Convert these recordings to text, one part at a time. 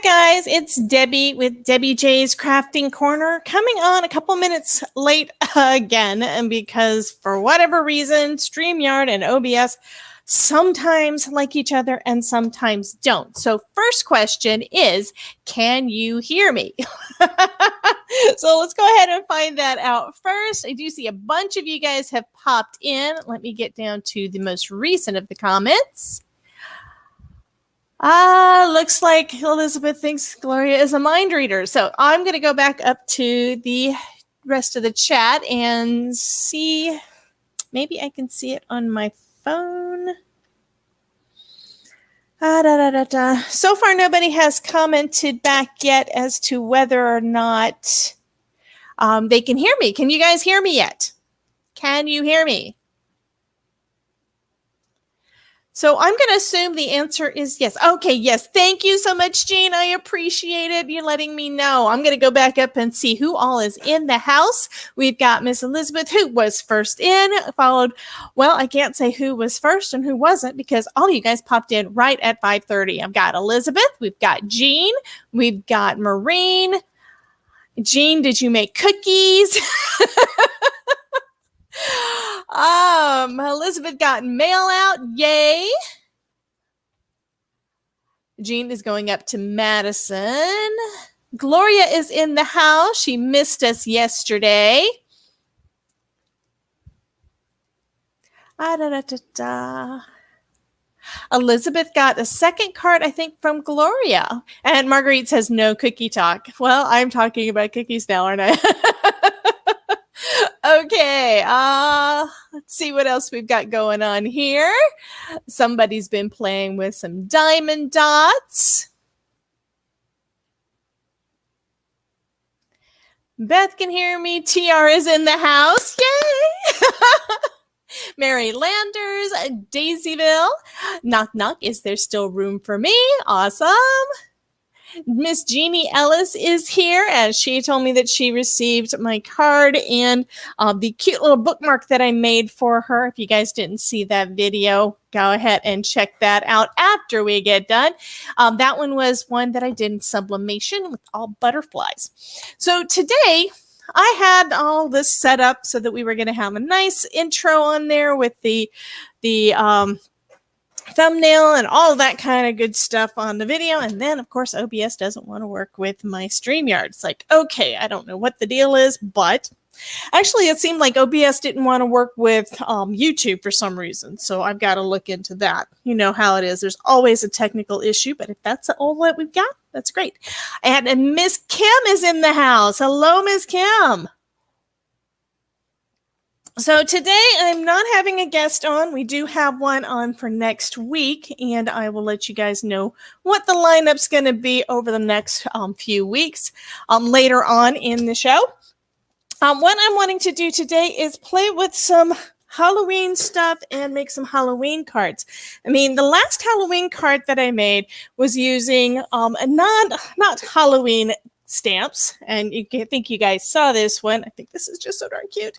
right, guys, it's Debbie with Debbie J's Crafting Corner, coming on a couple minutes late again, and because for whatever reason, StreamYard and OBS sometimes like each other and sometimes don't. So first question is, can you hear me? So let's go ahead and find that out first. I do see a bunch of you guys have popped in. Let me get down to the most recent of the comments. Looks like Elizabeth thinks Gloria is a mind reader. So I'm going to go back up to the rest of the chat and see. Maybe I can see it on my phone. So far, nobody has commented back yet as to whether or not they can hear me. Can you guys hear me yet? Can you hear me? So I'm going to assume the answer is yes. Okay, yes. Thank you so much, Jean. I appreciate it. You're letting me know. I'm going to go back up and see who all is in the house. We've got Miss Elizabeth, who was first in, followed, well, I can't say who was first and who wasn't because all of you guys popped in right at 5:30. I've got Elizabeth. We've got Jean. We've got Maureen. Jean, did you make cookies? Elizabeth got mail out. Yay. Jean is going up to Madison. Gloria is in the house. She missed us yesterday. Elizabeth got a second card, I think, from Gloria. And Marguerite says no cookie talk. Well, I'm talking about cookies now, aren't I? Okay, let's see what else we've got going on here. Somebody's been playing with some diamond dots. Beth can hear me. TR is in the house. Yay! Mary Landers, Daisyville. Knock, knock. Is there still room for me? Awesome. Miss Jeannie Ellis is here, and she told me that she received my card and the cute little bookmark that I made for her. If you guys didn't see that video, go ahead and check that out after we get done. That one was one that I did in sublimation with all butterflies. So today, I had all this set up so that we were going to have a nice intro on there with the thumbnail and all that kind of good stuff on the video. And then, of course, OBS doesn't want to work with my StreamYard. It's like, okay, I don't know what the deal is, but actually it seemed like OBS didn't want to work with YouTube for some reason. So I've got to look into that. You know how it is. There's always a technical issue, but if that's all that we've got, that's great. And Miss Kim is in the house. Hello, Miss Kim. So today I'm not having a guest on. We do have one on for next week, and I will let you guys know what the lineup's going to be over the next few weeks later on in the show. What I'm wanting to do today is play with some Halloween stuff and make some Halloween cards. I mean, the last Halloween card that I made was using not Halloween stamps, and I think you guys saw this one. I think this is just so darn cute.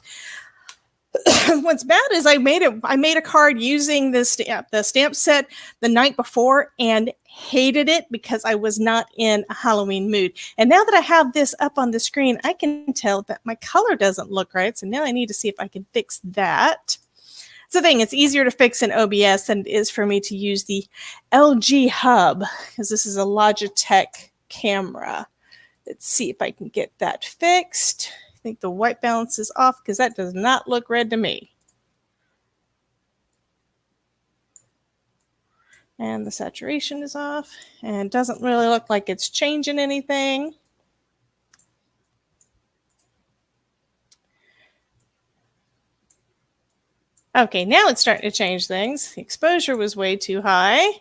What's bad is I made a card using the stamp set the night before and hated it because I was not in a Halloween mood. And now that I have this up on the screen, I can tell that my color doesn't look right. So now I need to see if I can fix that. It's the thing, it's easier to fix in OBS than it is for me to use the LG hub because this is a Logitech camera. Let's see if I can get that fixed. I think the white balance is off because that does not look red to me. And the saturation is off and doesn't really look like it's changing anything. Okay, now it's starting to change things. The exposure was way too high.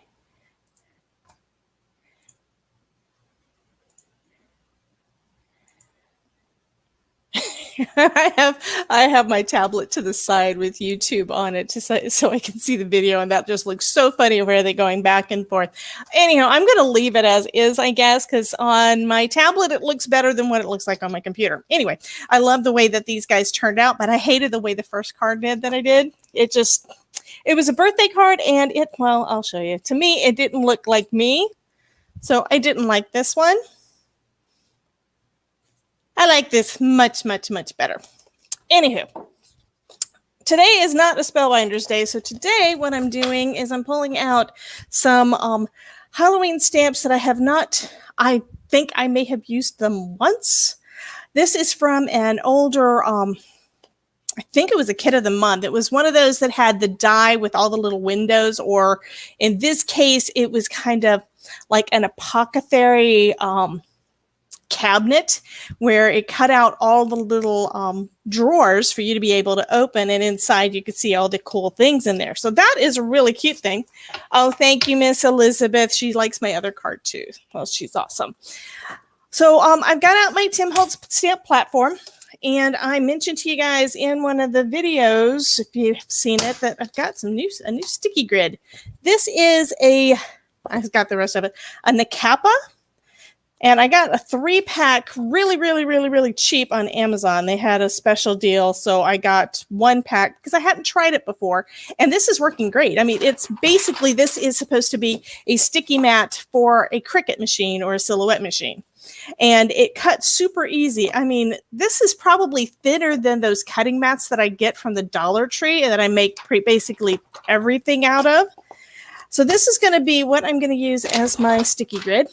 I have my tablet to the side with YouTube on it so I can see the video, and that just looks so funny where they're going back and forth. Anyhow, I'm going to leave it as is, I guess, because on my tablet it looks better than what it looks like on my computer. Anyway, I love the way that these guys turned out, but I hated the way the first card did that I did. It was a birthday card, and well, I'll show you. To me, it didn't look like me. So I didn't like this one. I like this much, much, much better. Anywho, today is not a Spellbinders day. So today what I'm doing is I'm pulling out some Halloween stamps that I have not, I think I may have used them once. This is from an older, I think it was a Kit of the Month. It was one of those that had the die with all the little windows, or in this case, it was kind of like an apothecary cabinet where it cut out all the little drawers for you to be able to open, and inside you could see all the cool things in there. So that is a really cute thing. Oh, thank you, Miss Elizabeth. She likes my other card too. Well, she's awesome. So I've got out my Tim Holtz stamp platform, and I mentioned to you guys in one of the videos, if you've seen it, that I've got a new sticky grid. This is I've got the rest of it, a Nakapa. And I got a 3-pack really cheap on Amazon. They had a special deal, so I got 1 pack because I hadn't tried it before. And this is working great. I mean, it's basically, this is supposed to be a sticky mat for a Cricut machine or a Silhouette machine. And it cuts super easy. I mean, this is probably thinner than those cutting mats that I get from the Dollar Tree and that I make basically everything out of. So this is going to be what I'm going to use as my sticky grid.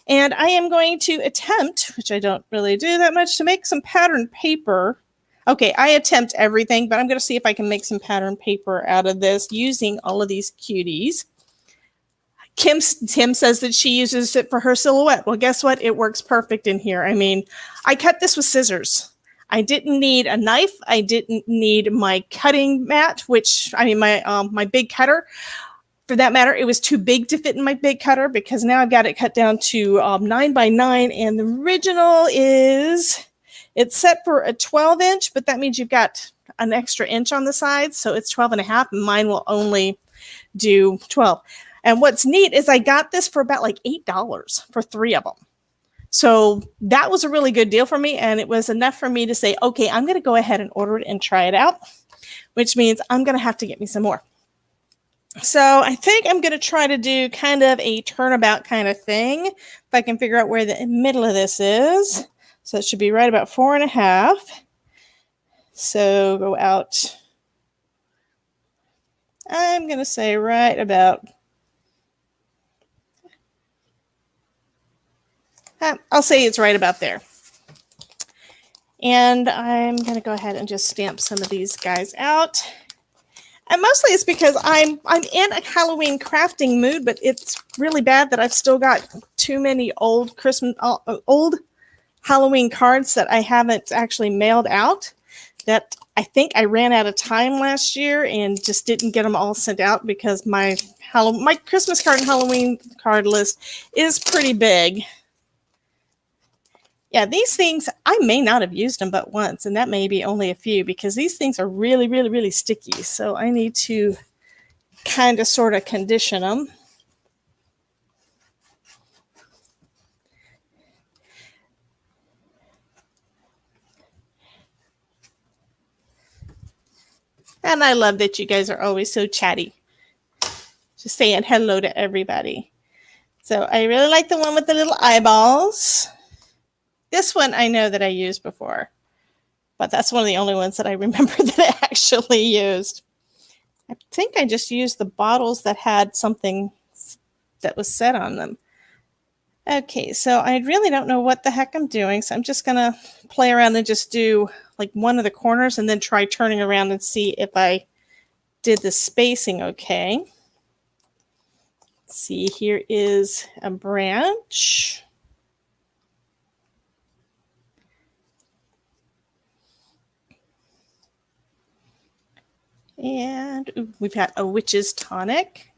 And I am going to attempt, which I don't really do that much, to make some pattern paper. Okay, I attempt everything, but I'm going to see if I can make some pattern paper out of this using all of these cuties. Tim says that she uses it for her Silhouette. Well, guess what? It works perfect in here. I mean, I cut this with scissors. I didn't need a knife. I didn't need my cutting mat, which, I mean, my big cutter. For that matter, it was too big to fit in my big cutter because now I've got it cut down to 9 by 9, and the original it's set for a 12-inch, but that means you've got an extra inch on the side, so it's 12.5, and mine will only do 12. And what's neat is I got this for about like $8 for 3 of them. So that was a really good deal for me, and it was enough for me to say, okay, I'm going to go ahead and order it and try it out, which means I'm going to have to get me some more. So I think I'm going to try to do kind of a turnabout kind of thing. If I can figure out where the middle of this is. So it should be right about 4.5. So go out. I'm going to say right about. I'll say it's right about there. And I'm going to go ahead and just stamp some of these guys out. And mostly it's because I'm in a Halloween crafting mood, but it's really bad that I've still got too many old Halloween cards that I haven't actually mailed out. That I think I ran out of time last year and just didn't get them all sent out because my Christmas card and Halloween card list is pretty big. Yeah, these things, I may not have used them but once, and that may be only a few, because these things are really sticky. So I need to kind of sort of condition them. And I love that you guys are always so chatty. Just saying hello to everybody. So I really like the one with the little eyeballs. This one I know that I used before, but that's one of the only ones that I remember that I actually used. I think I just used the bottles that had something that was set on them. Okay, so I really don't know what the heck I'm doing, so I'm just going to play around and just do like one of the corners and then try turning around and see if I did the spacing okay. Let's see, here is a branch. And we've got a witch's tonic.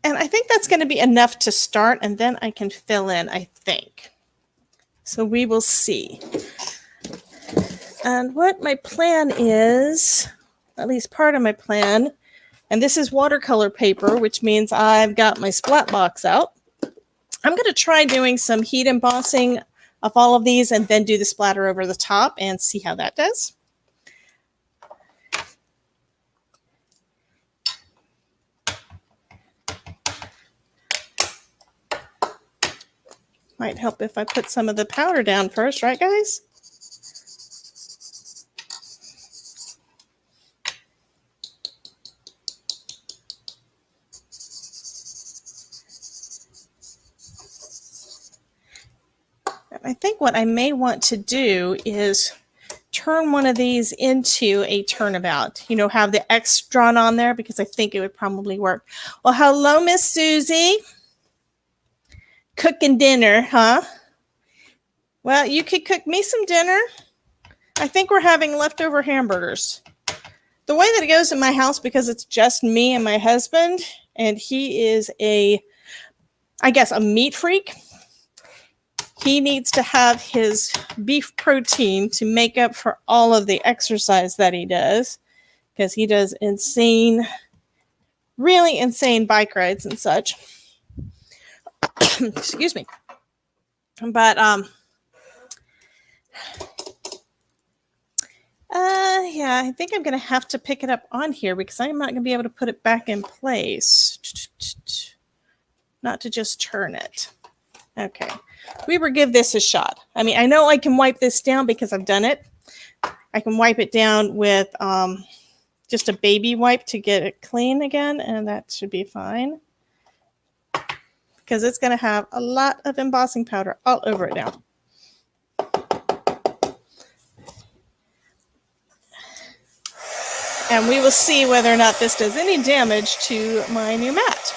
And I think that's going to be enough to start, and then I can fill in, I think. So we will see. And what my plan is, at least part of my plan, and this is watercolor paper, which means I've got my splat box out. I'm going to try doing some heat embossing of all of these and then do the splatter over the top and see how that does. Might help if I put some of the powder down first, right, guys? I think what I may want to do is turn one of these into a turnabout. You know, have the X drawn on there because I think it would probably work. Well, hello, Miss Susie. Cooking dinner, huh? Well, you could cook me some dinner. I think we're having leftover hamburgers. The way that it goes in my house, because it's just me and my husband, and he is I guess, a meat freak. He needs to have his beef protein to make up for all of the exercise that he does, because he does really insane bike rides and such. Excuse me. But yeah, I think I'm going to have to pick it up on here because I'm not going to be able to put it back in place. Not to just turn it. Okay. We will give this a shot. I mean, I know I can wipe this down because I've done it. I can wipe it down with just a baby wipe to get it clean again, and that should be fine. Because it's going to have a lot of embossing powder all over it now. And we will see whether or not this does any damage to my new mat.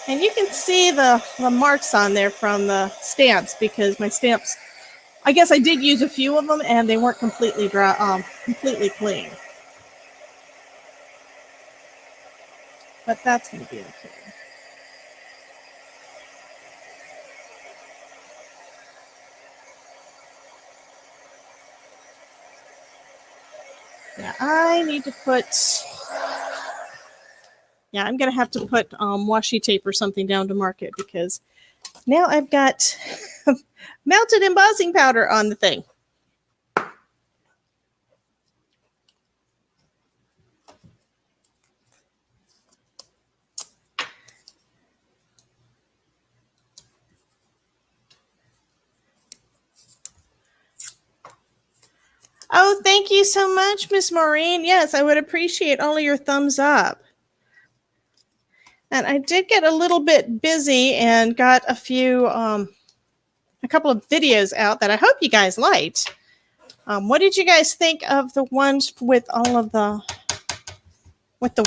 And you can see the marks on there from the stamps, because my stamps, I guess I did use a few of them and they weren't completely dry, completely clean. But that's going to be okay. Yeah, I need to put, I'm going to have to put washi tape or something down to mark it, because now I've got melted embossing powder on the thing. Oh, thank you so much, Miss Maureen. Yes, I would appreciate all of your thumbs up. And I did get a little bit busy and got a couple of videos out that I hope you guys liked. What did you guys think of the ones with all of the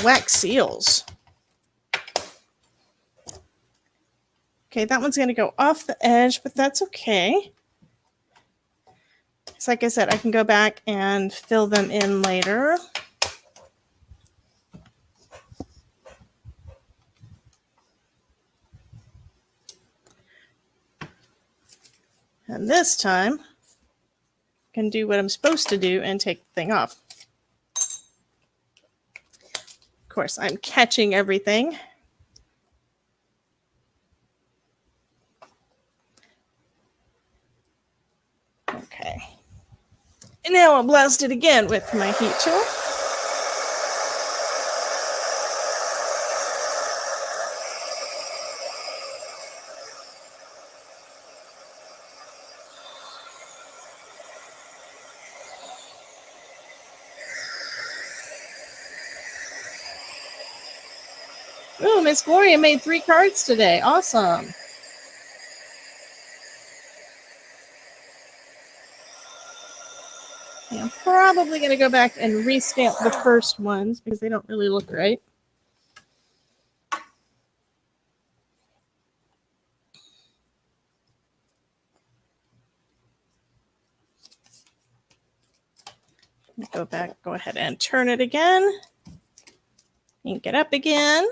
wax seals? Okay, that one's going to go off the edge, but that's okay. So like I said, I can go back and fill them in later. And this time, I can do what I'm supposed to do and take the thing off. Of course, I'm catching everything. Okay. And now I'll blast it again with my heat tool. Ooh, Miss Gloria made 3 cards today. Awesome. Yeah, I'm probably going to go back and restamp the first ones because they don't really look right. Go back, go ahead and turn it again. Ink it up again.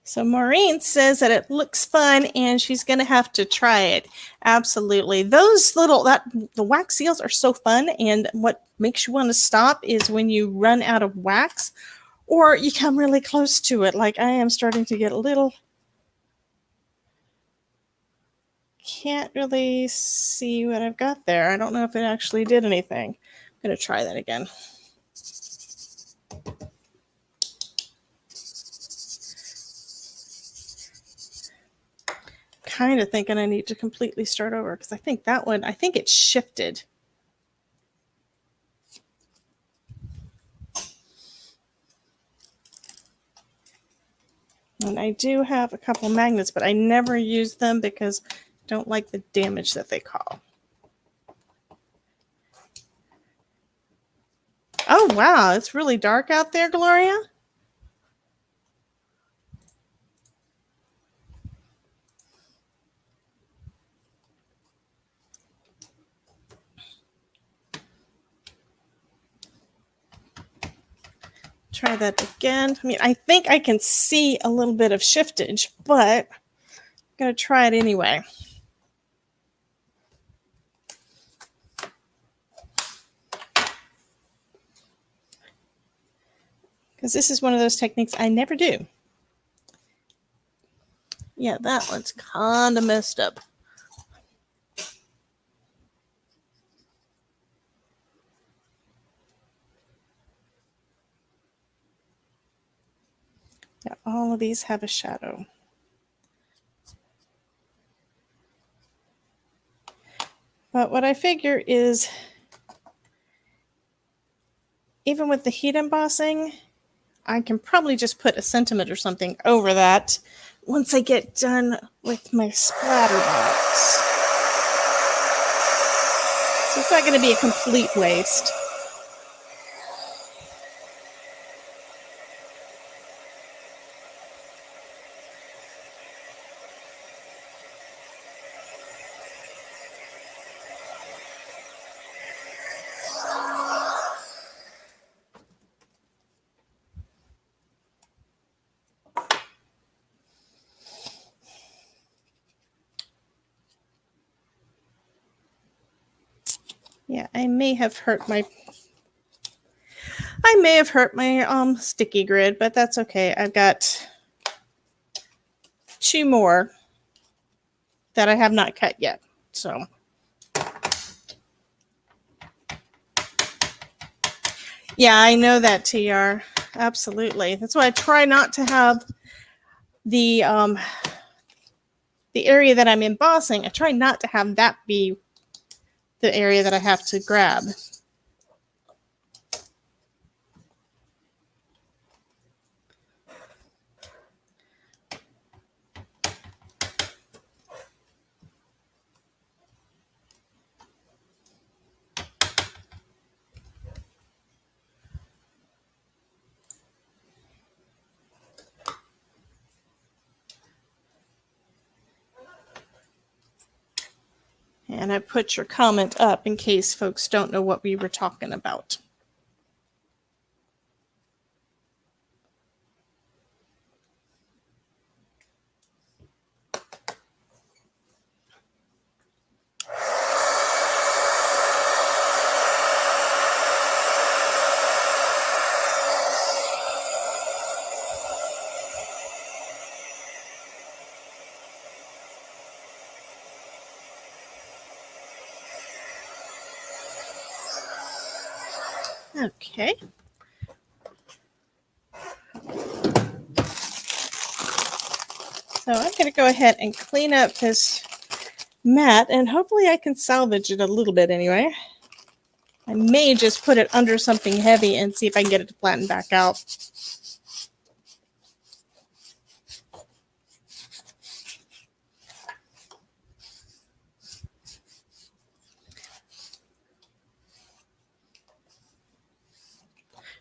So Maureen says that it looks fun and she's going to have to try it. Absolutely. Those the wax seals are so fun. And what makes you want to stop is when you run out of wax or you come really close to it. Like I am starting to get a little, can't really see what I've got there. I don't know if it actually did anything. I'm going to try that again. Kind of thinking I need to completely start over because I think that one, I think it shifted. And I do have a couple magnets, but I never use them because I don't like the damage that they cause. Oh, wow. It's really dark out there, Gloria. Try that again. I mean, I think I can see a little bit of shiftage, but I'm going to try it anyway. Because this is one of those techniques I never do. Yeah, that one's kind of messed up. Yeah, all of these have a shadow. But what I figure is, even with the heat embossing, I can probably just put a sentiment or something over that once I get done with my splatter box. So it's not going to be a complete waste. Yeah, I may have hurt my sticky grid, but that's okay. I've got 2 more that I have not cut yet. So yeah, I know that, TR. Absolutely. That's why I try not to have the area that I'm embossing. I try not to have that be the area that I have to grab. And I put your comment up in case folks don't know what we were talking about. Okay. So I'm going to go ahead and clean up this mat, and hopefully I can salvage it a little bit anyway. I may just put it under something heavy and see if I can get it to flatten back out.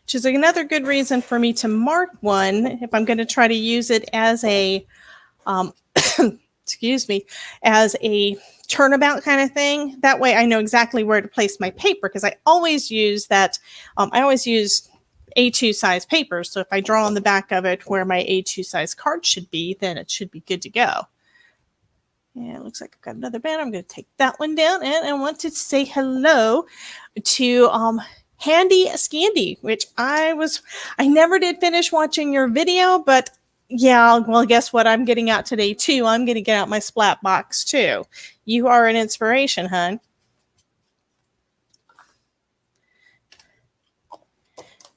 Which is another good reason for me to mark one if I'm going to try to use it as a, excuse me, as a turnabout kind of thing. That way I know exactly where to place my paper, because I always use that. I always use A2 size paper. So if I draw on the back of it where my A2 size card should be, then it should be good to go. And it looks like I've got another banner. I'm going to take that one down, and I want to say hello to Handy Scandy, which I never did finish watching your video, but yeah, well, guess what I'm getting out today too? I'm going to get out my splat box too. You are an inspiration, hun.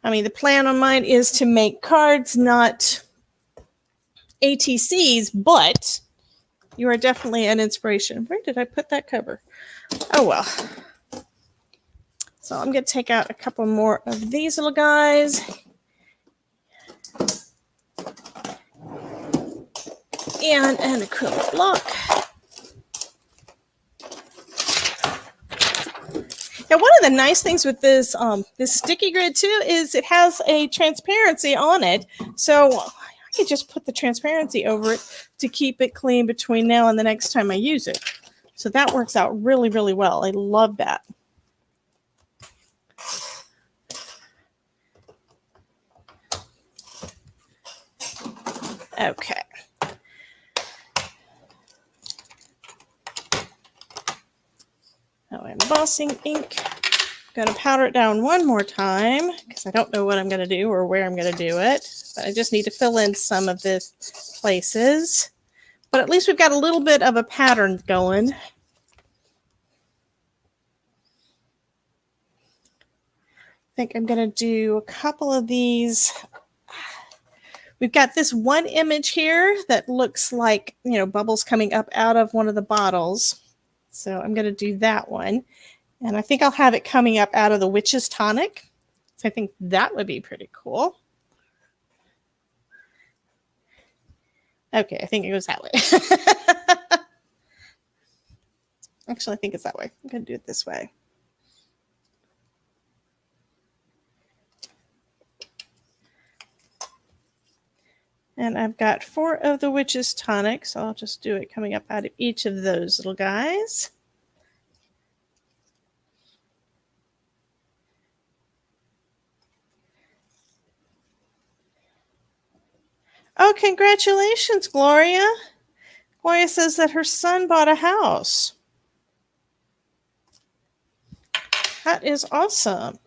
I mean, the plan on mine is to make cards, not ATCs, but you are definitely an inspiration. Where did I put that cover? Oh, well. So I'm going to take out a couple more of these little guys. And an acrylic block. Now, one of the nice things with this sticky grid too is it has a transparency on it. So I could just put the transparency over it to keep it clean between now and the next time I use it. So that works out really, really well. I love that. Okay. Now embossing ink. I'm going to powder it down one more time because I don't know what I'm going to do or where I'm going to do it. But I just need to fill in some of the places. But at least we've got a little bit of a pattern going. I think I'm going to do a couple of these. We've got this one image here that looks like, you know, bubbles coming up out of one of the bottles. So I'm going to do that one. And I think I'll have it coming up out of the Witch's Tonic. So I think that would be pretty cool. Okay, I think it goes that way. Actually, I think it's that way. I'm going to do it this way. And I've got 4 of the Witch's Tonic, so I'll just do it coming up out of each of those little guys. Oh, congratulations, Gloria. Gloria says that her son bought a house. That is awesome.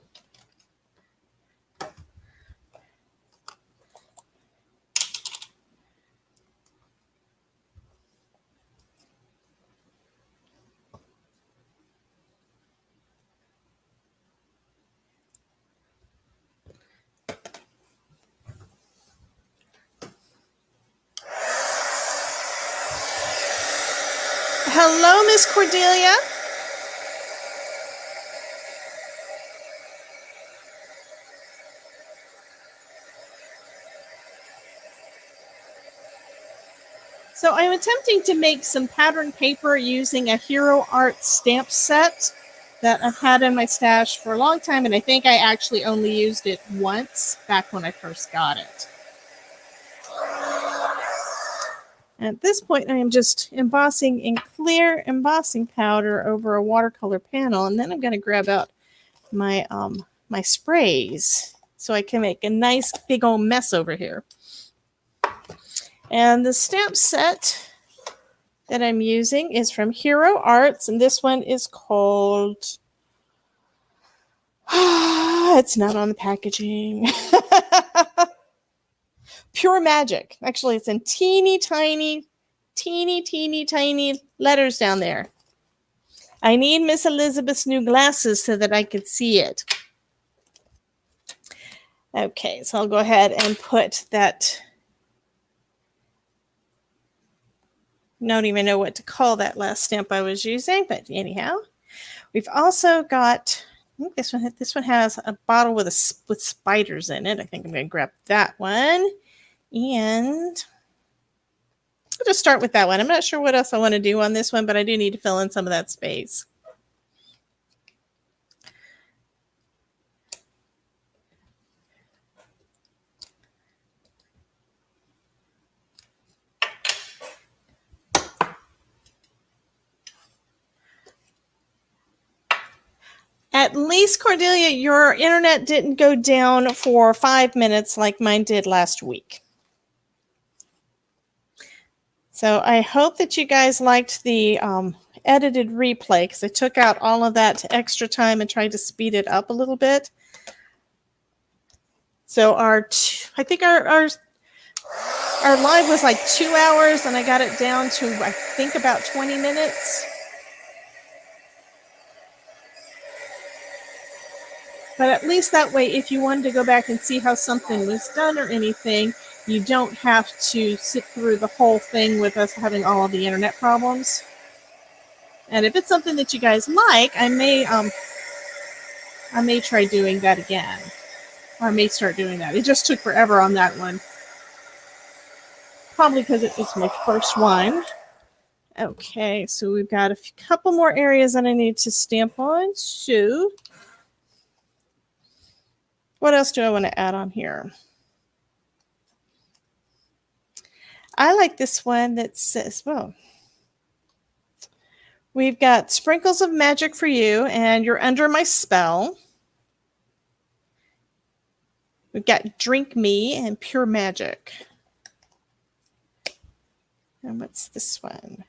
Hello, Miss Cordelia. So I'm attempting to make some pattern paper using a Hero Art stamp set that I've had in my stash for a long time, and I think I actually only used it once back when I first got it. At this point, I am just embossing in clear embossing powder over a watercolor panel, and then I'm going to grab out my my sprays so I can make a nice big old mess over here. And the stamp set that I'm using is from Hero Arts, and this one is called... it's not on the packaging. Pure Magic. Actually, it's in teeny tiny letters down there. I need Miss Elizabeth's new glasses so that I could see it. Okay, so I'll go ahead and put that. I don't even know what to call that last stamp I was using, but anyhow, we've also got. I think this one has a bottle with spiders in it. I think I'm going to grab that one. And I'll just start with that one. I'm not sure what else I want to do on this one, but I do need to fill in some of that space. At least, Cordelia, your internet didn't go down for 5 minutes like mine did last week. So I hope that you guys liked the edited replay, because I took out all of that extra time and tried to speed it up a little bit. So I think our live was like 2 hours, and I got it down to, I think, about 20 minutes. But at least that way, if you wanted to go back and see how something was done or anything, you don't have to sit through the whole thing with us having all of the internet problems. And if it's something that you guys like, I may try doing that again. Or I may start doing that. It just took forever on that one. Probably because it was my first one. Okay, so we've got a couple more areas that I need to stamp on. So what else do I want to add on here? I like this one that says, well, we've got sprinkles of magic for you, and you're under my spell. We've got drink me and pure magic. And what's this one?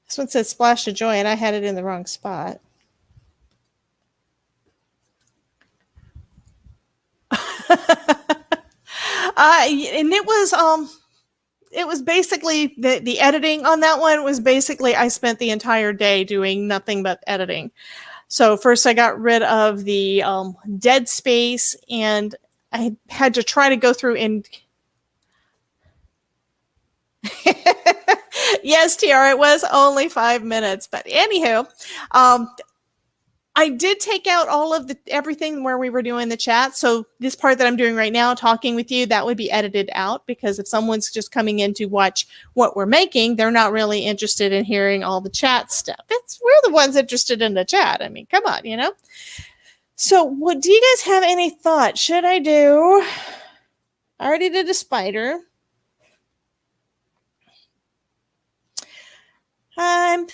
This one says splash of joy, and I had it in the wrong spot. And it was basically the editing on that one was basically I spent the entire day doing nothing but editing. So first I got rid of the dead space, and I had to try to go through and yes, TR, it was only 5 minutes, but anywho, I did take out all of everything where we were doing the chat. So this part that I'm doing right now, talking with you, that would be edited out, because if someone's just coming in to watch what we're making, they're not really interested in hearing all the chat stuff. We're the ones interested in the chat. I mean, come on, you know? So what do you guys have any thoughts? Should I do? I already did a spider. I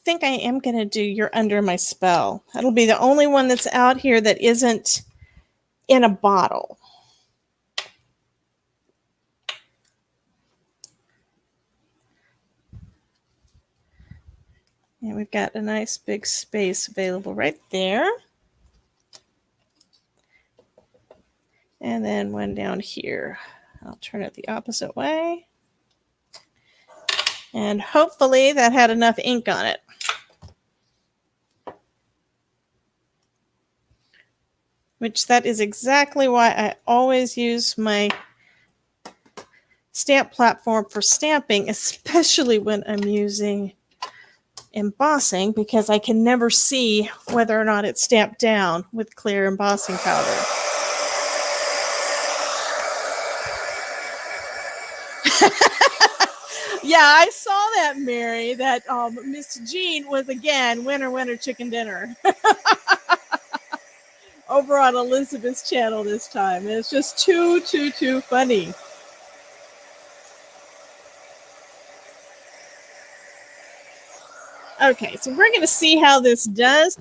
think I am going to do You're Under My Spell. That'll be the only one that's out here that isn't in a bottle. And we've got a nice big space available right there. And then one down here. I'll turn it the opposite way. And hopefully that had enough ink on it. Which that is exactly why I always use my stamp platform for stamping, especially when I'm using embossing, because I can never see whether or not it's stamped down with clear embossing powder. Yeah, I saw that, Mary, that Miss Jean was, again, winner, chicken dinner. Over on Elizabeth's channel this time. It's just too funny. Okay, so we're going to see how this does.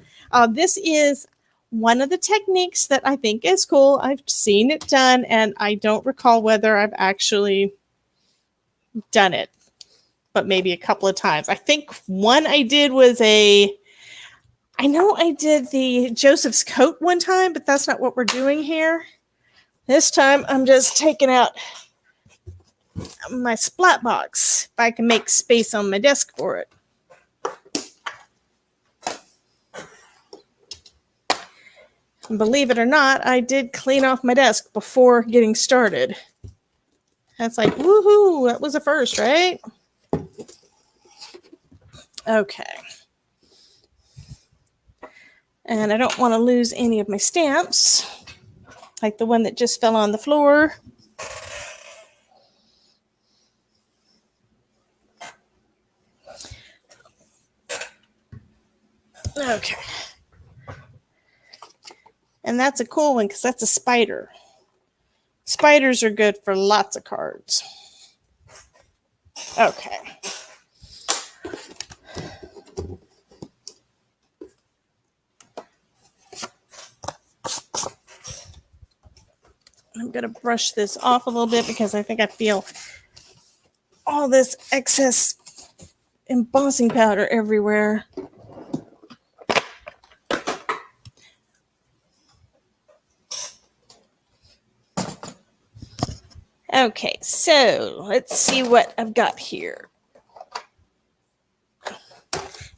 This is one of the techniques that I think is cool. I've seen it done, and I don't recall whether I've actually done it, but maybe a couple of times. I think one I did was I know I did the Joseph's coat one time, but that's not what we're doing here. This time I'm just taking out my splat box if I can make space on my desk for it. And believe it or not, I did clean off my desk before getting started. That's like, woohoo, that was a first, right? Okay. And I don't want to lose any of my stamps, like the one that just fell on the floor. Okay. And that's a cool one because that's a spider. Spiders are good for lots of cards. Okay. I'm going to brush this off a little bit because I think I feel all this excess embossing powder everywhere. Okay, so let's see what I've got here.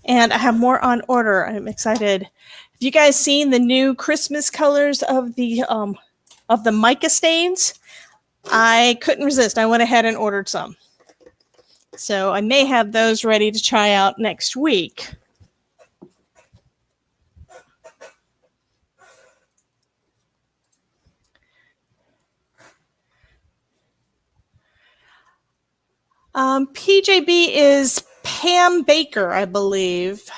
And I have more on order. I'm excited. Have you guys seen the new Christmas colors of the mica stains? I couldn't resist. I went ahead and ordered some. So I may have those ready to try out next week. PJB is Pam Baker, I believe.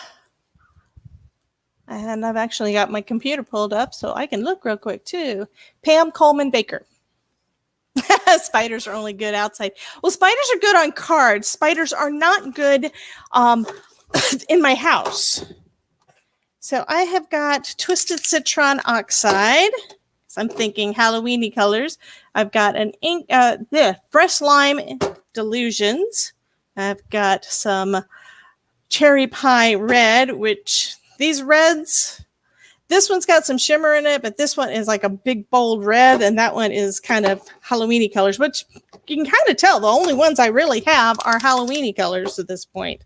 And I've actually got my computer pulled up so I can look real quick too. Pam Coleman Baker. Spiders are only good outside. Well, spiders are good on cards. Spiders are not good in my house. So I have got Twisted Citron Oxide. So I'm thinking Halloween-y colors. I've got an ink, Fresh Lime Delusions. I've got some Cherry Pie Red, which these reds, this one's got some shimmer in it, but this one is like a big bold red, and that one is kind of Halloween-y colors, which you can kind of tell the only ones I really have are Halloween-y colors at this point.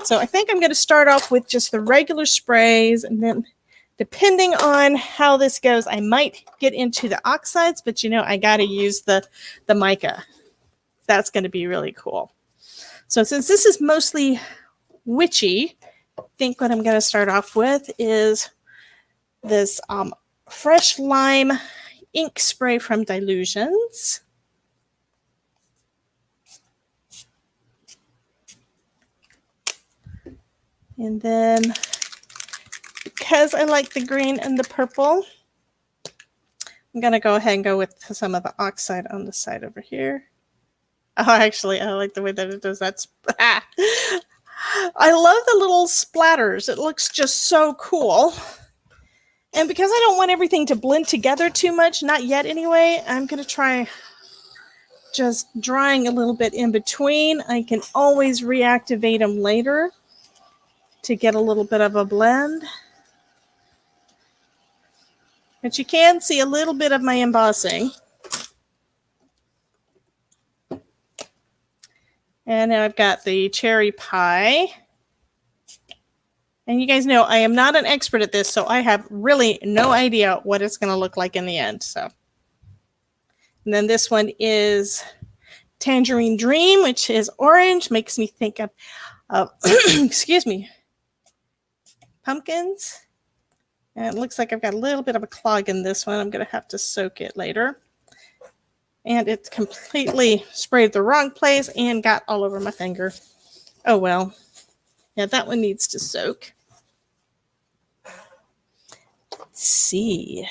So I think I'm going to start off with just the regular sprays, and then depending on how this goes, I might get into the oxides, but you know, I got to use the mica. That's going to be really cool. So since this is mostly witchy, I think what I'm going to start off with is this Fresh Lime ink spray from Dilutions. And then, because I like the green and the purple, I'm going to go ahead and go with some of the oxide on the side over here. Oh, actually, I like the way that it does that. I love the little splatters. It looks just so cool. And because I don't want everything to blend together too much, not yet anyway, I'm going to try just drying a little bit in between. I can always reactivate them later to get a little bit of a blend. But you can see a little bit of my embossing. And now I've got the Cherry Pie. And you guys know I am not an expert at this, so I have really no idea what it's going to look like in the end. So, and then this one is Tangerine Dream, which is orange. Makes me think of excuse me, pumpkins. And it looks like I've got a little bit of a clog in this one. I'm going to have to soak it later. And it's completely sprayed the wrong place and got all over my finger. Oh, well. Yeah, that one needs to soak. Let's see.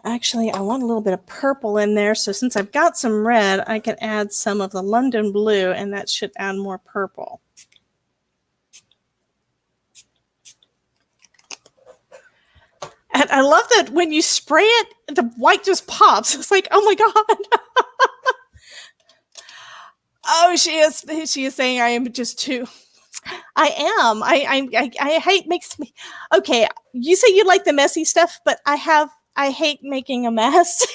Actually, I want a little bit of purple in there. So since I've got some red, I can add some of the London Blue, and that should add more purple. And I love that when you spray it, the white just pops. It's like, oh my God. Oh, she is saying I am just too. I am. I hate makes me. Okay, you say you like the messy stuff, but I hate making a mess.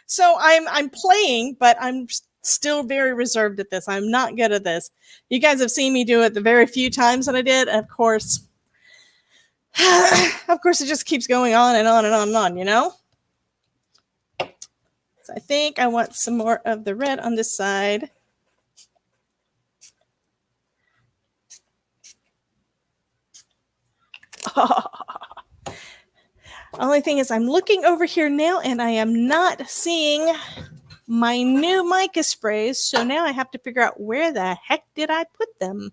So I'm playing, but I'm still very reserved at this. I'm not good at this. You guys have seen me do it the very few times that I did. Of course, it just keeps going on and on and on and on, you know? So I think I want some more of the red on this side. Oh. Only thing is I'm looking over here now and I am not seeing my new mica sprays. So now I have to figure out where the heck did I put them?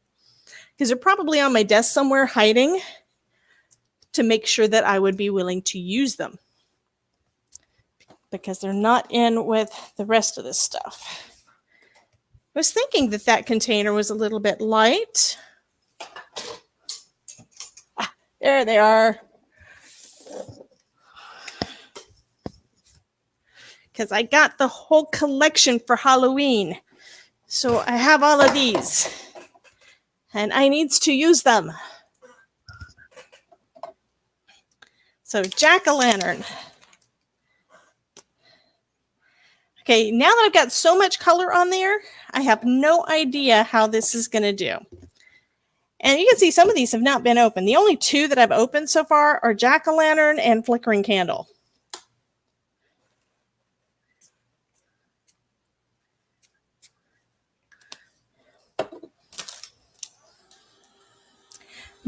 Because they're probably on my desk somewhere hiding to make sure that I would be willing to use them. Because they're not in with the rest of this stuff. I was thinking that that container was a little bit light. Ah, there they are. Because I got the whole collection for Halloween. So I have all of these. And I needs to use them. So jack-o'-lantern. Okay, now that I've got so much color on there, I have no idea how this is going to do. And you can see some of these have not been opened. The only two that I've opened so far are jack-o'-lantern and flickering candle.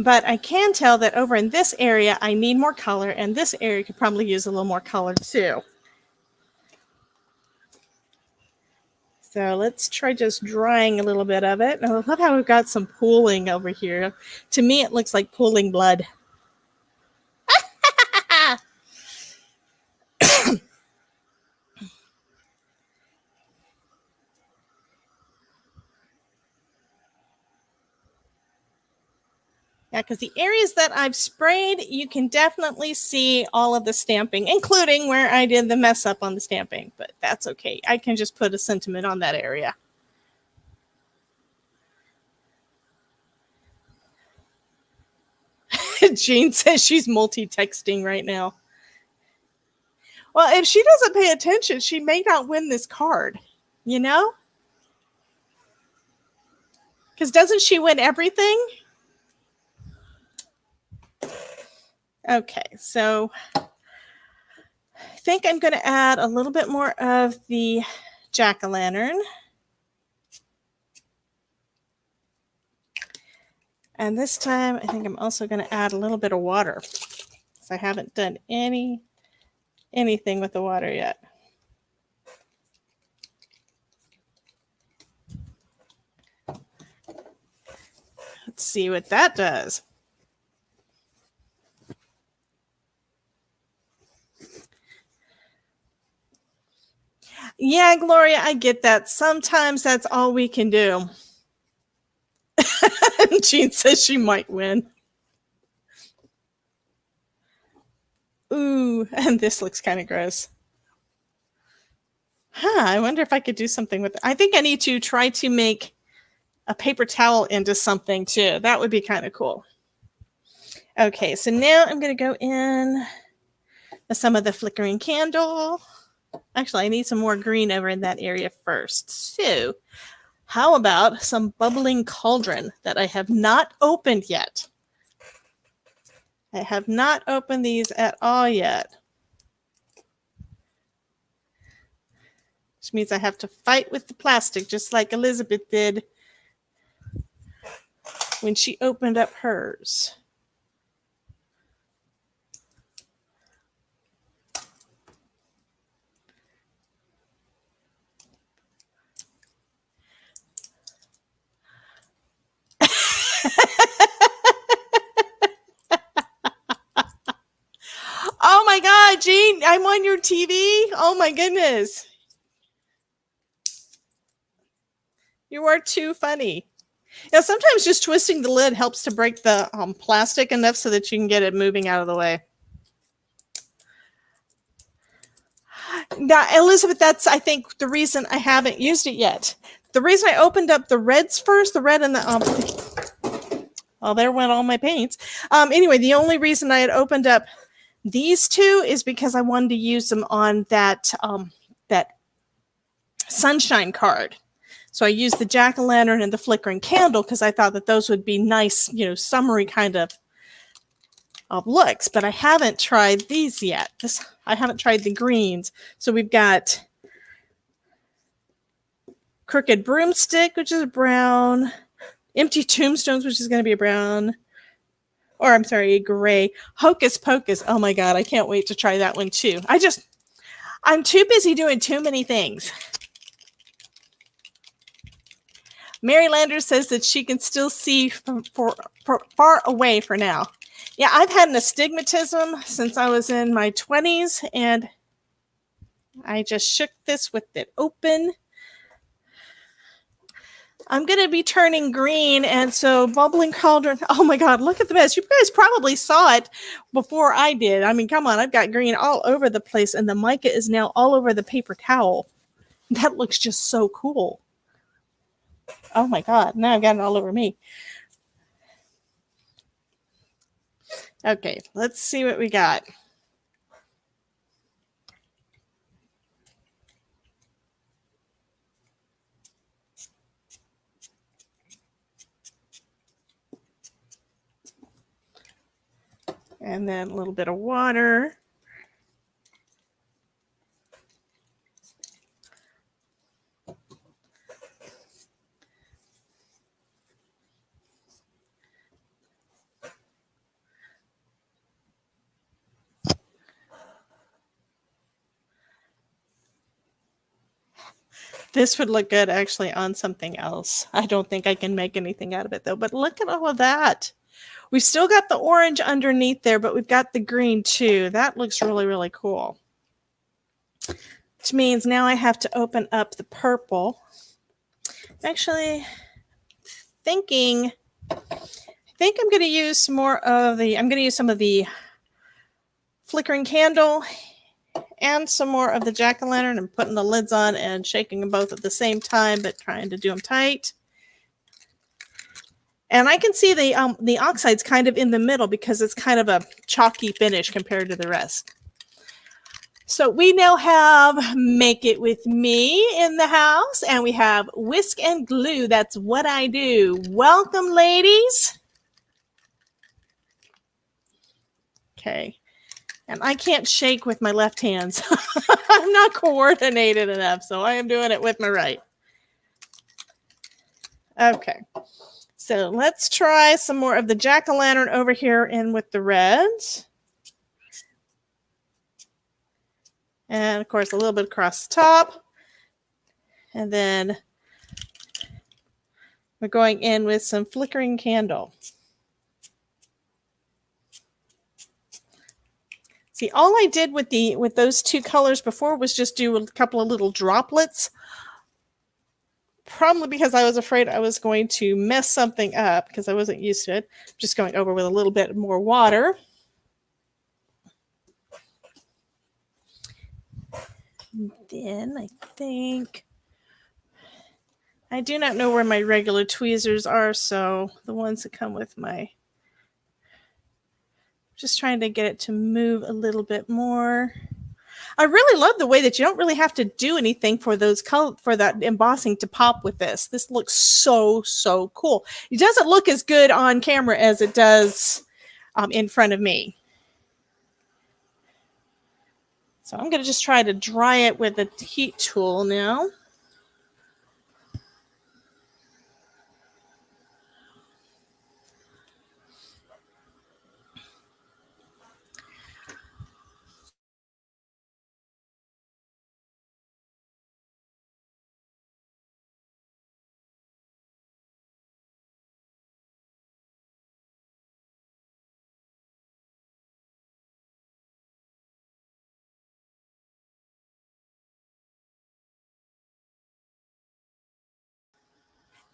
But I can tell that over in this area, I need more color, and this area could probably use a little more color too. So let's try just drying a little bit of it. I love how we've got some pooling over here. To me, it looks like pooling blood. Yeah, because the areas that I've sprayed, you can definitely see all of the stamping, including where I did the mess up on the stamping. But that's okay. I can just put a sentiment on that area. Jean says she's multi-texting right now. Well, if she doesn't pay attention, she may not win this card, you know? Because doesn't she win everything? Okay, so I think I'm going to add a little bit more of the jack-o'-lantern. And this time, I think I'm also going to add a little bit of water, because I haven't done anything with the water yet. Let's see what that does. Yeah, Gloria, I get that. Sometimes that's all we can do. Jean says she might win. Ooh, and this looks kind of gross. Huh, I wonder if I could do something with it. I think I need to try to make a paper towel into something too. That would be kind of cool. Okay, so now I'm going to go in with some of the flickering candle. Actually, I need some more green over in that area first. So how about some bubbling cauldron that I have not opened yet? I have not opened these at all yet. Which means I have to fight with the plastic just like Elizabeth did when she opened up hers. Oh my God, Jean, I'm on your TV. Oh my goodness. You are too funny. Yeah, sometimes just twisting the lid helps to break the plastic enough so that you can get it moving out of the way. Now, Elizabeth, that's, I think, the reason I haven't used it yet. The reason I opened up the reds first, the red and the, well, there went all my paints. Anyway, the only reason I had opened up these two is because I wanted to use them on that, that sunshine card. So I used the jack-o'-lantern and the flickering candle because I thought that those would be nice, you know, summery kind of looks. But I haven't tried these yet. I haven't tried the greens. So we've got Crooked Broomstick, which is brown. Empty Tombstones, which is going to be a brown. Or I'm sorry, a gray. Hocus Pocus. Oh my God, I can't wait to try that one too. I'm too busy doing too many things. Mary Landers says that she can still see from far away for now. Yeah, I've had an astigmatism since I was in my 20s, and I just shook this with it open. I'm going to be turning green, and so bubbling cauldron. Oh my God, look at the mess. You guys probably saw it before I did. I mean, come on, I've got green all over the place, and the mica is now all over the paper towel. That looks just so cool. Oh my God, now I've got it all over me. Okay, let's see what we got. And then a little bit of water. This would look good actually on something else. I don't think I can make anything out of it though, but look at all of that. We've still got the orange underneath there, but we've got the green too. That looks really, really cool. Which means now I have to open up the purple. Actually, I think I'm going to use some more of the, I'm going to use some of the flickering candle and some more of the jack-o'-lantern and putting the lids on and shaking them both at the same time, but trying to do them tight. And I can see the oxide's kind of in the middle because it's kind of a chalky finish compared to the rest. So we now have Make It With Me in the house, and we have Whisk and Glue. That's what I do. Welcome, ladies. Okay. And I can't shake with my left hands. I'm not coordinated enough, so I am doing it with my right. Okay. So let's try some more of the jack-o'-lantern over here in with the reds. And, of course, a little bit across the top. And then we're going in with some flickering candle. See, all I did with those two colors before was just do a couple of little droplets. Probably because I was afraid I was going to mess something up because I wasn't used to it. Just going over with a little bit more water. And then I think I do not know where my regular tweezers are, so the ones that come with my, just trying to get it to move a little bit more. I really love the way that you don't really have to do anything for those for that embossing to pop with this. This looks so, so cool. It doesn't look as good on camera as it does in front of me. So I'm going to just try to dry it with a heat tool now.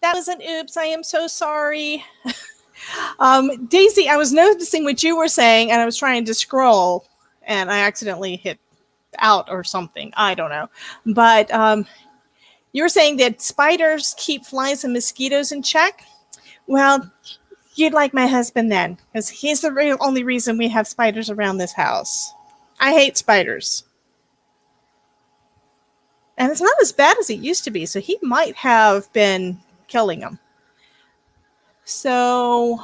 That was an oops. I am so sorry. Daisy, I was noticing what you were saying, and I was trying to scroll, and I accidentally hit out or something. I don't know. But you were saying that spiders keep flies and mosquitoes in check. Well, you'd like my husband then, because he's the only reason we have spiders around this house. I hate spiders. And it's not as bad as it used to be, so he might have been killing them. So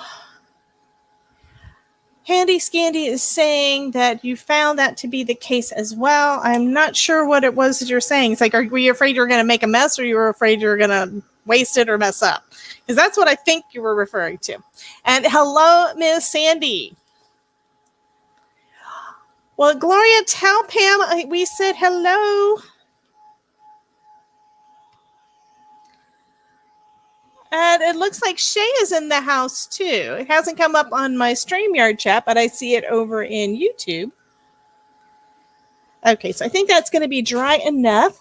Handy Scandy is saying that you found that to be the case as well. I'm not sure what it was that you're saying. It's like, were you afraid you were going to make a mess, or you were afraid you were going to waste it or mess up? Because that's what I think you were referring to. And hello, Miss Sandy. Well, Gloria, tell Pam we said hello. And it looks like Shay is in the house too. It hasn't come up on my StreamYard chat, but I see it over in YouTube. Okay, so I think that's going to be dry enough.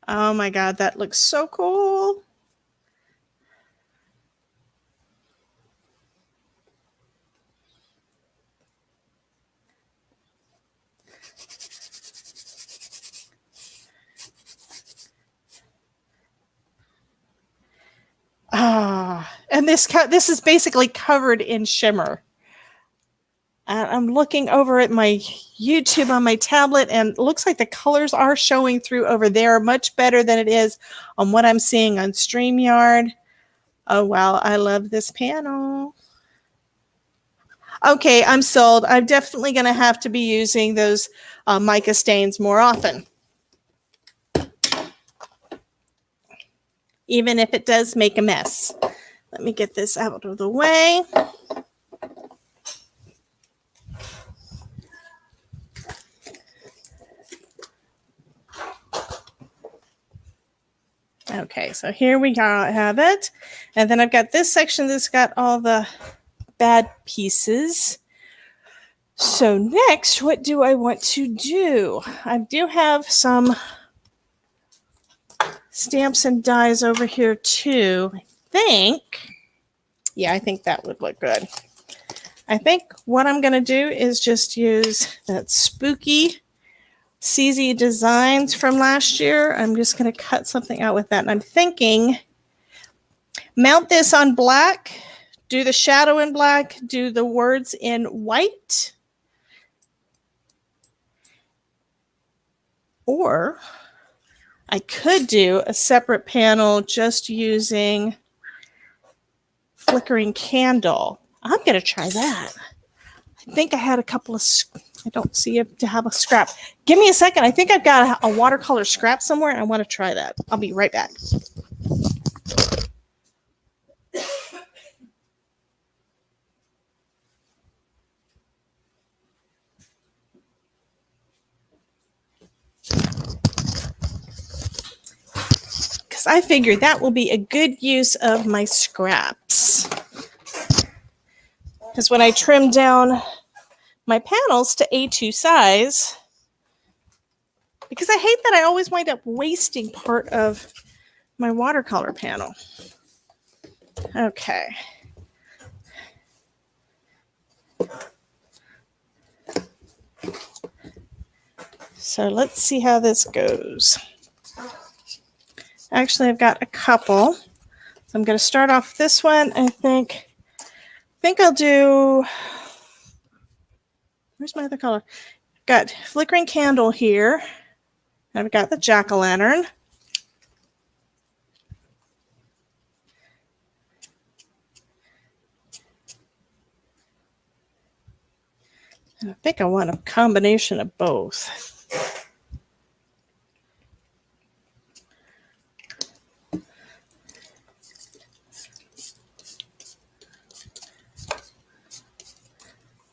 Oh my God, that looks so cool. Ah, and this is basically covered in shimmer. I'm looking over at my YouTube on my tablet, and it looks like the colors are showing through over there much better than it is on what I'm seeing on StreamYard. Oh, wow. I love this panel. Okay, I'm sold. I'm definitely going to have to be using those mica stains more often, even if it does make a mess. Let me get this out of the way. Okay, so here we have it. And then I've got this section that's got all the bad pieces. So next, what do I want to do? I do have some stamps and dies over here too. I think that would look good. I think what I'm going to do is just use that spooky CZ Designs from last year. I'm just going to cut something out with that. And I'm thinking mount this on black, do the shadow in black, do the words in white. Or I could do a separate panel just using flickering candle. I'm going to try that. I think I had a couple of, I don't see it to have a scrap. Give me a second. I think I've got a watercolor scrap somewhere, and I want to try that. I'll be right back. Because I figured that will be a good use of my scraps. Because when I trim down my panels to A2 size, because I hate that I always wind up wasting part of my watercolor panel. Okay. So let's see how this goes. Actually, I've got a couple. So I'm going to start off this one. I think I'll do, where's my other color? Got flickering candle here. I've got the jack-o'-lantern. I think I want a combination of both.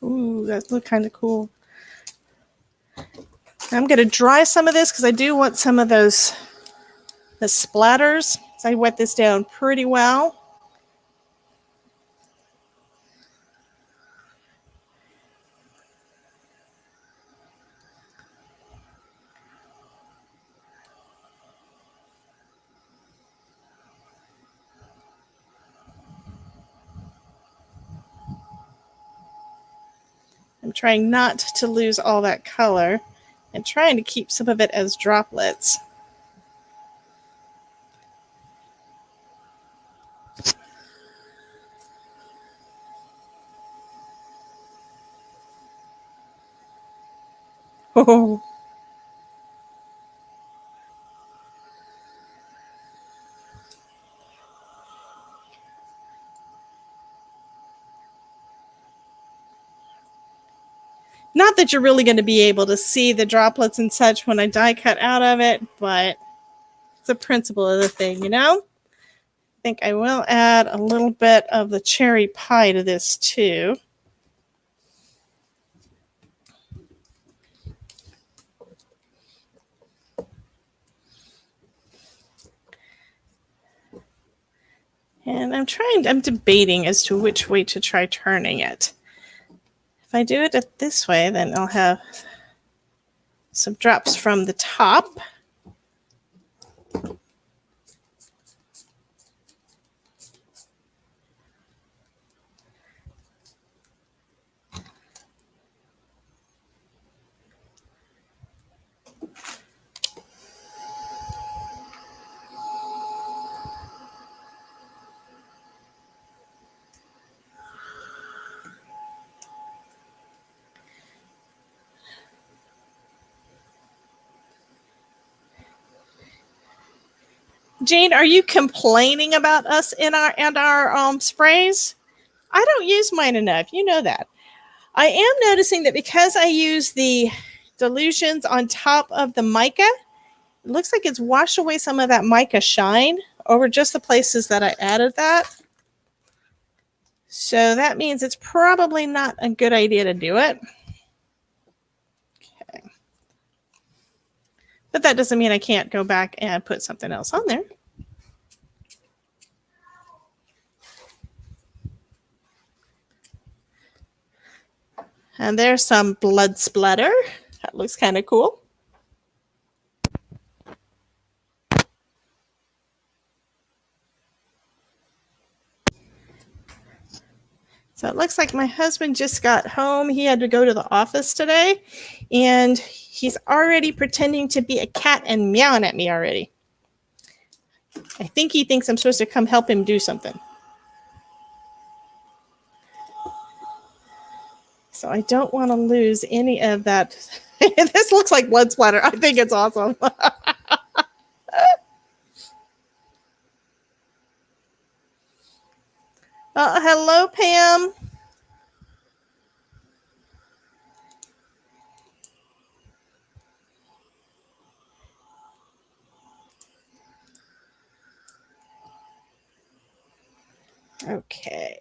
Ooh, that look kind of cool. I'm going to dry some of this because I do want some of the splatters. So I wet this down pretty well. I'm trying not to lose all that color and trying to keep some of it as droplets. Oh. Not that you're really going to be able to see the droplets and such when I die cut out of it, but it's the principle of the thing, you know? I think I will add a little bit of the cherry pie to this too. And I'm debating as to which way to try turning it. If I do it this way, then I'll have some drops from the top. Jean, are you complaining about us in our sprays? I don't use mine enough. You know that. I am noticing that because I use the dilutions on top of the mica, it looks like it's washed away some of that mica shine over just the places that I added that. So that means it's probably not a good idea to do it. Okay. But that doesn't mean I can't go back and put something else on there. And there's some blood splatter. That looks kind of cool. So it looks like my husband just got home. He had to go to the office today, and he's already pretending to be a cat and meowing at me already. I think he thinks I'm supposed to come help him do something. So I don't want to lose any of that. This looks like blood splatter. I think it's awesome. Hello, Pam. Okay.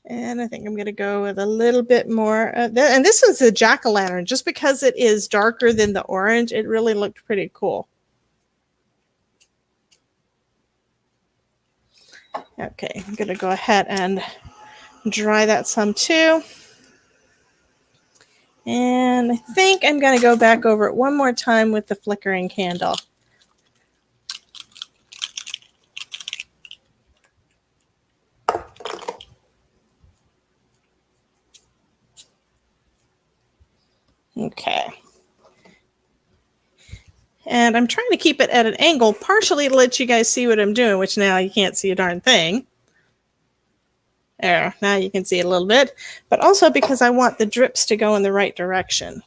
And I think I'm going to go with a little bit more. And this is the jack-o'-lantern. Just because it is darker than the orange, it really looked pretty cool. Okay, I'm going to go ahead and dry that some too. And I think I'm going to go back over it one more time with the flickering candle. Okay. And I'm trying to keep it at an angle, partially to let you guys see what I'm doing, which now you can't see a darn thing. There, now you can see it a little bit, but also because I want the drips to go in the right direction.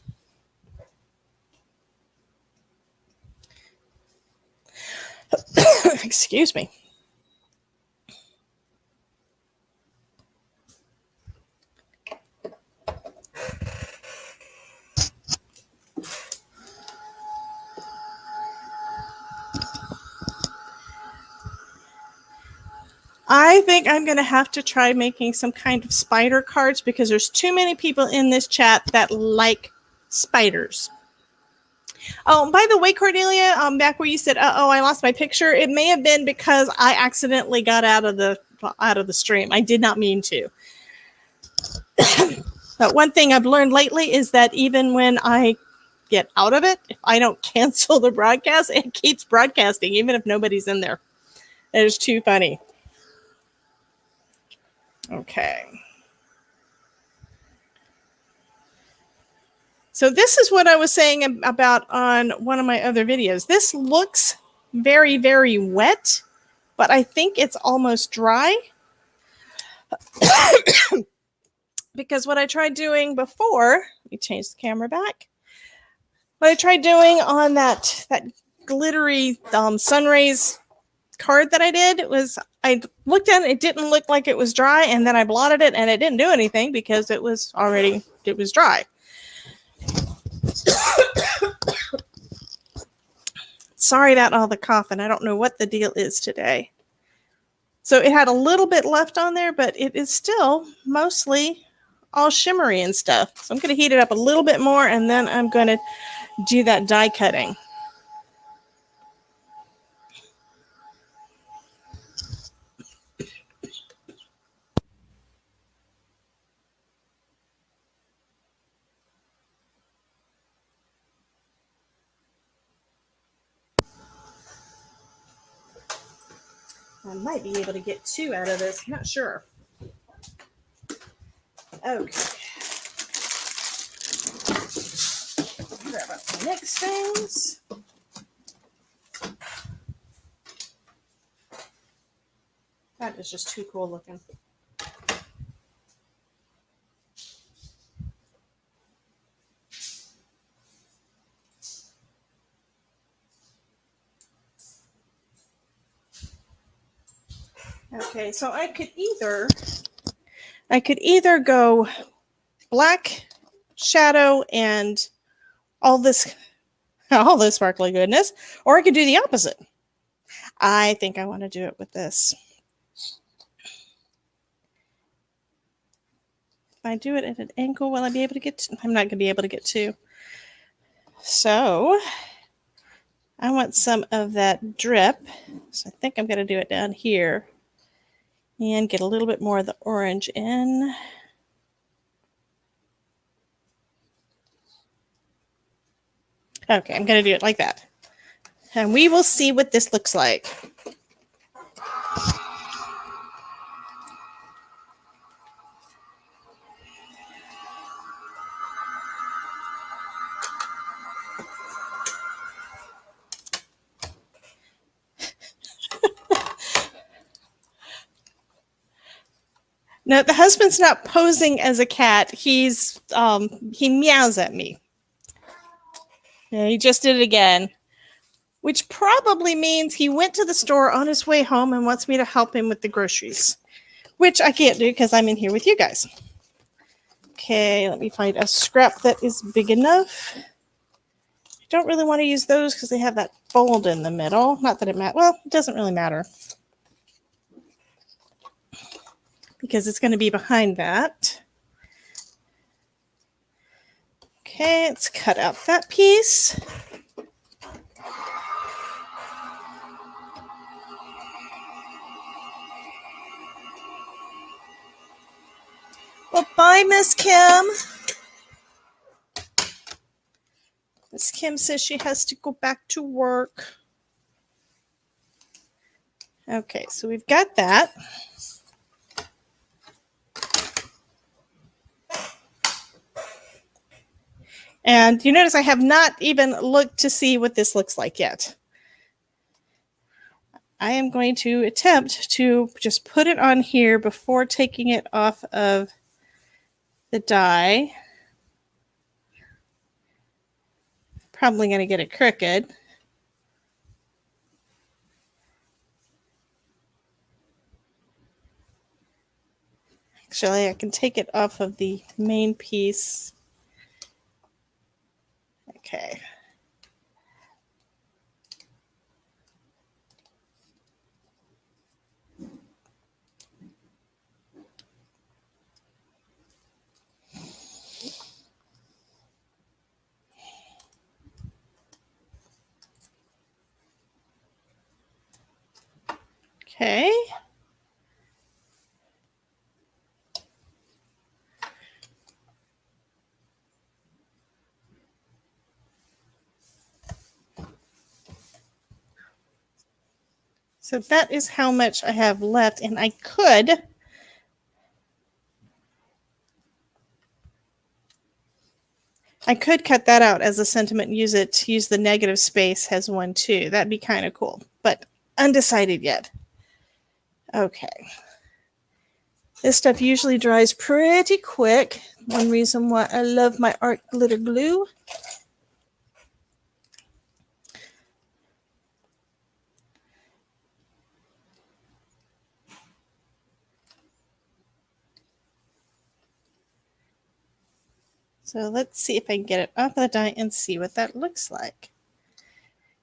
Excuse me. I think I'm going to have to try making some kind of spider cards because there's too many people in this chat that like spiders. Oh, by the way, Cordelia, back where you said, "Uh-oh, I lost my picture," it may have been because I accidentally got out of the stream. I did not mean to. But one thing I've learned lately is that even when I get out of it, if I don't cancel the broadcast, it keeps broadcasting, even if nobody's in there. It is too funny. Okay. So this is what I was saying about on one of my other videos. This looks very, very wet, but I think it's almost dry. Because what I tried doing before, let me change the camera back. What I tried doing on that glittery sun rays card that I did was I looked at it, it didn't look like it was dry, and then I blotted it and it didn't do anything because it was dry. Sorry about all the coughing. I don't know what the deal is today. So it had a little bit left on there, but it is still mostly all shimmery and stuff. So I'm going to heat it up a little bit more, and then I'm going to do that die cutting. I might be able to get 2 out of this. I'm not sure. Okay. Grab up the next things. That is just too cool looking. Okay, so I could either go black shadow and all this sparkly goodness, or I could do the opposite. I think I want to do it with this. If I do it at an angle, will I be able to get to? I'm not going to be able to get to. So I want some of that drip. So I think I'm going to do it down here and get a little bit more of the orange in. Okay, I'm going to do it like that. And we will see what this looks like. No, the husband's not posing as a cat. He meows at me. Yeah, he just did it again, which probably means he went to the store on his way home and wants me to help him with the groceries, which I can't do because I'm in here with you guys. Okay, let me find a scrap that is big enough. I don't really want to use those because they have that fold in the middle. Not that it matters. Well, it doesn't really matter because it's going to be behind that. Okay, let's cut out that piece. Well, bye, Miss Kim. Miss Kim says she has to go back to work. Okay, so we've got that. And you notice I have not even looked to see what this looks like yet. I am going to attempt to just put it on here before taking it off of the die. Probably going to get it crooked. Actually, I can take it off of the main piece. Okay. Okay. So that is how much I have left, and I could cut that out as a sentiment and use the negative space as one too. That'd be kind of cool, but undecided yet. Okay. This stuff usually dries pretty quick. One reason why I love my art glitter glue. So let's see if I can get it off the die and see what that looks like.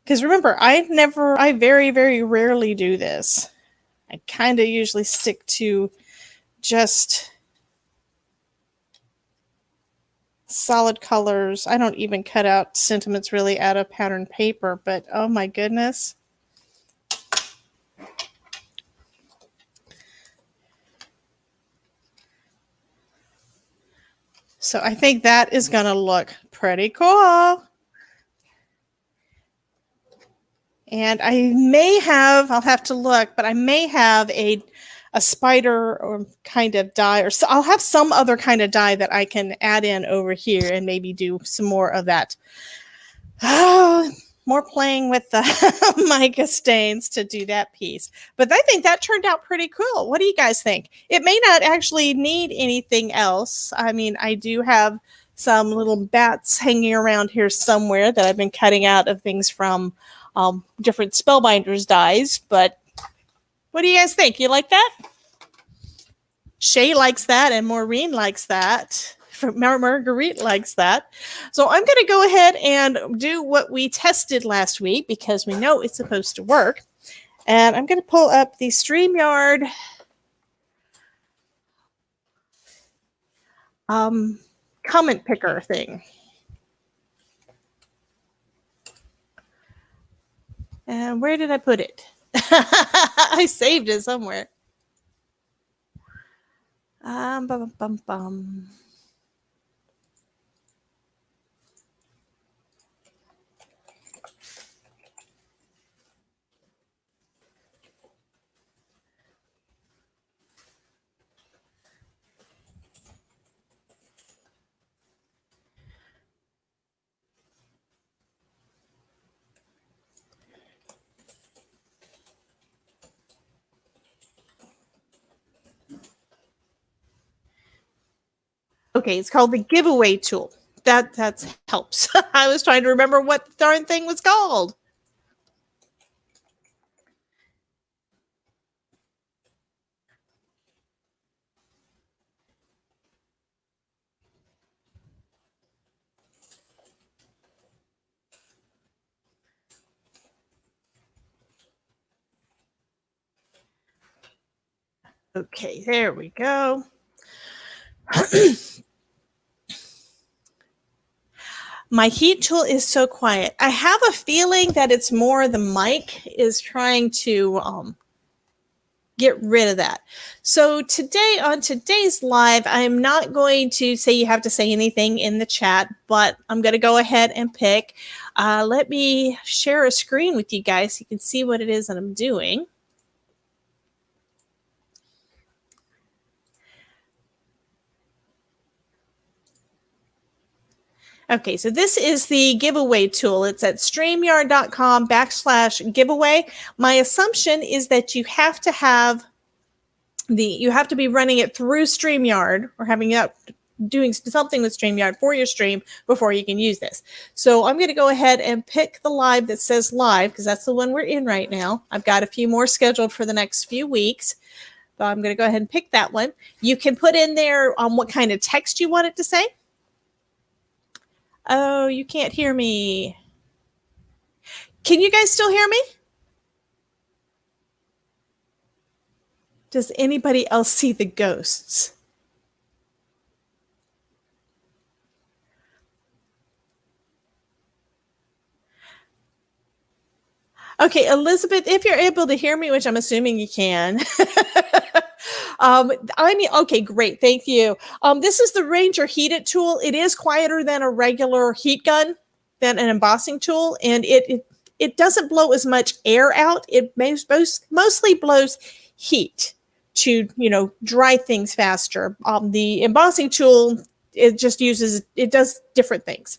Because remember, I very, very rarely do this. I kind of usually stick to just solid colors. I don't even cut out sentiments really out of pattern paper, but oh my goodness. So I think that is going to look pretty cool. And I'll have to look, but I may have a spider or kind of die, or so I'll have some other kind of die that I can add in over here and maybe do some more of that. More playing with the mica stains to do that piece. But I think that turned out pretty cool. What do you guys think? It may not actually need anything else. I mean, I do have some little bats hanging around here somewhere that I've been cutting out of things from different Spellbinders dies, but What do you guys think? You like that? Shay likes that, and Maureen likes that. Marguerite likes that. So I'm going to go ahead and do what we tested last week because we know it's supposed to work. And I'm going to pull up the StreamYard comment picker thing. And where did I put it? I saved it somewhere. Bum, bum, bum, bum. Okay, it's called the giveaway tool. That helps. I was trying to remember what the darn thing was called. Okay, there we go. My heat tool is so quiet. I have a feeling that it's more the mic is trying to get rid of that. So today, on today's live, I'm not going to say you have to say anything in the chat, but I'm going to go ahead and pick. Let me share a screen with you guys so you can see what it is that I'm doing. Okay, so this is the giveaway tool. It's at streamyard.com/giveaway. My assumption is that you have to have you have to be running it through StreamYard or having it doing something with StreamYard for your stream before you can use this. So I'm going to go ahead and pick the live that says live because that's the one we're in right now. I've got a few more scheduled for the next few weeks. So I'm going to go ahead and pick that one. You can put in there what kind of text you want it to say. Oh, you can't hear me. Can you guys still hear me? Does anybody else see the ghosts? Okay, Elizabeth, if you're able to hear me, which I'm assuming you can. Okay, great. Thank you. This is the Ranger Heated tool. It is quieter than a regular heat gun, than an embossing tool, and it doesn't blow as much air out. It mostly blows heat to, dry things faster. The embossing tool, it does different things.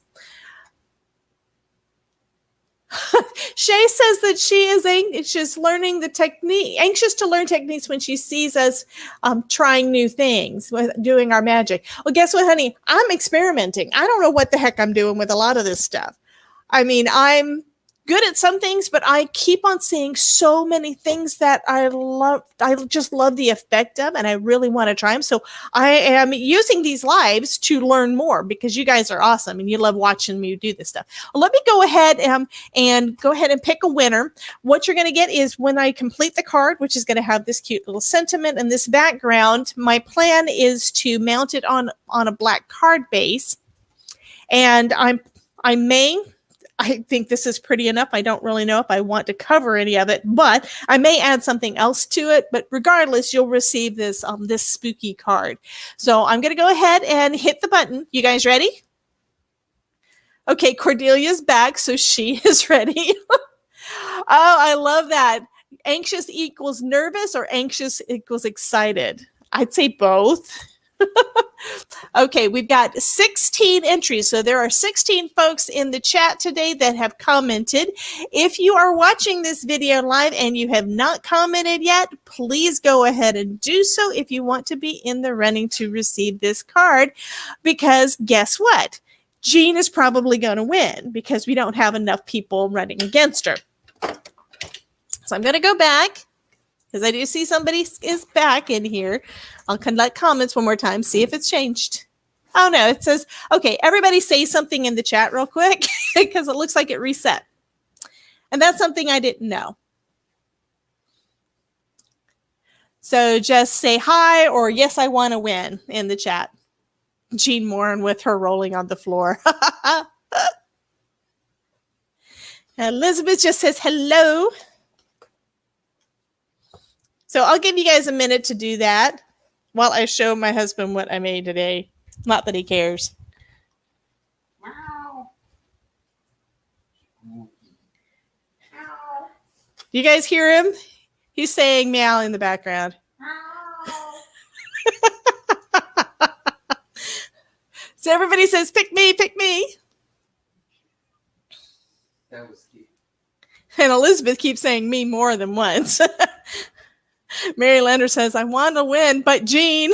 Shay says that she is she's learning the technique, anxious to learn techniques when she sees us trying new things, doing our magic. Well, guess what, honey? I'm experimenting. I don't know what the heck I'm doing with a lot of this stuff. I mean, I'm good at some things, but I keep on seeing so many things that I love. I just love the effect of, and I really want to try them. So I am using these lives to learn more because you guys are awesome and you love watching me do this stuff. Well, let me go ahead and go ahead and pick a winner. What you're going to get is when I complete the card, which is going to have this cute little sentiment and this background, my plan is to mount it on a black card base. And I think this is pretty enough. I don't really know if I want to cover any of it, but I may add something else to it. But regardless, you'll receive this this spooky card. So I'm going to go ahead and hit the button. You guys ready? Okay, Cordelia's back, so she is ready. Oh, I love that. Anxious equals nervous or anxious equals excited? I'd say both. Okay, we've got 16 entries. So there are 16 folks in the chat today that have commented. If you are watching this video live and you have not commented yet, please go ahead and do so if you want to be in the running to receive this card. Because guess what? Jean is probably going to win because we don't have enough people running against her. So I'm going to go back. because I do see somebody is back in here. I'll conduct comments one more time, see if it's changed. Oh no, it says, okay, everybody say something in the chat real quick because it looks like it reset. And that's something I didn't know. So just say hi or yes, I want to win in the chat. Jean Morin with her rolling on the floor. Elizabeth just says hello. So I'll give you guys a minute to do that while I show my husband what I made today. Not that he cares. Wow. You guys hear him? He's saying meow in the background. So everybody says, pick me, pick me. That was cute. And Elizabeth keeps saying me more than once. Mary Lander says, I want to win, but Jean.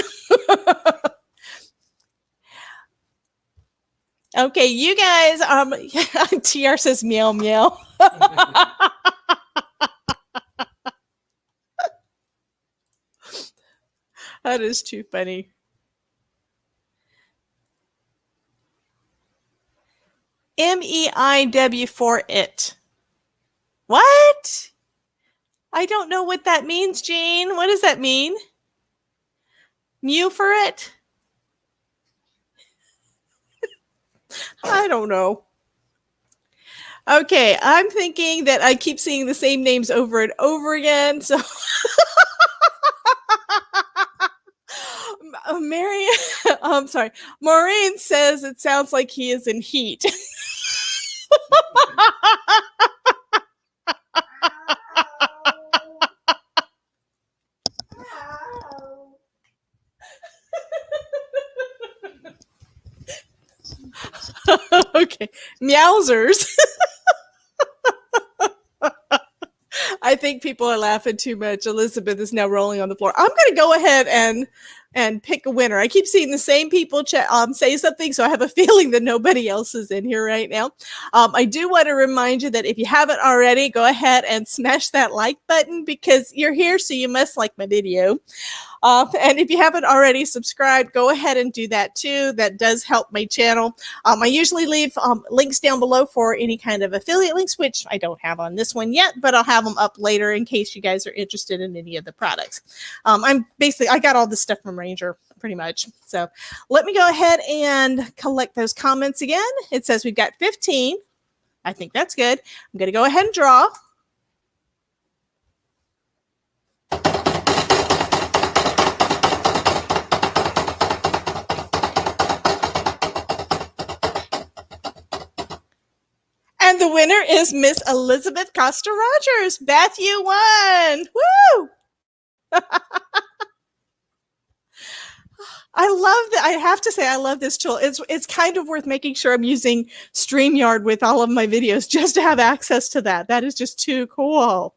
Okay, you guys, TR says meow, meow. That is too funny. MEIW for it. What? I don't know what that means, Jean. What does that mean? Mew for it? I don't know. Okay, I'm thinking that I keep seeing the same names over and over again. So Mary, I'm sorry. Maureen says it sounds like he is in heat. Okay, meowsers. I think people are laughing too much. Elizabeth is now rolling on the floor. I'm going to go ahead and pick a winner. I keep seeing the same people say something, so I have a feeling that nobody else is in here right now. I do want to remind you that if you haven't already, go ahead and smash that like button because you're here, so you must like my video. And if you haven't already subscribed, go ahead and do that too. That does help my channel. I usually leave links down below for any kind of affiliate links, which I don't have on this one yet, but I'll have them up later in case you guys are interested in any of the products. I got all this stuff from Ranger pretty much. So let me go ahead and collect those comments again. It says we've got 15. I think that's good. I'm going to go ahead and draw. And the winner is Miss Elizabeth Costa Rogers. Beth, you won. Woo! I love that. I have to say, I love this tool. It's kind of worth making sure I'm using StreamYard with all of my videos just to have access to that. That is just too cool.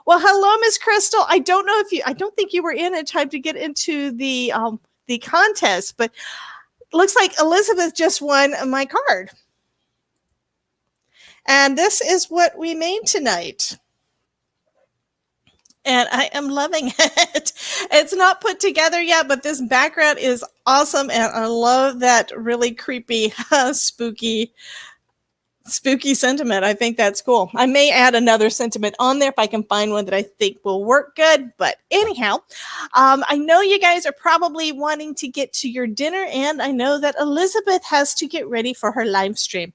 Well, hello, Miss Crystal. I don't think you were in time to get into the contest, but looks like Elizabeth just won my card. And this is what we made tonight. And I am loving it. It's not put together yet, but this background is awesome. And I love that really creepy, spooky sentiment. I think that's cool. I may add another sentiment on there if I can find one that I think will work good. But anyhow, I know you guys are probably wanting to get to your dinner, and I know that Elizabeth has to get ready for her live stream.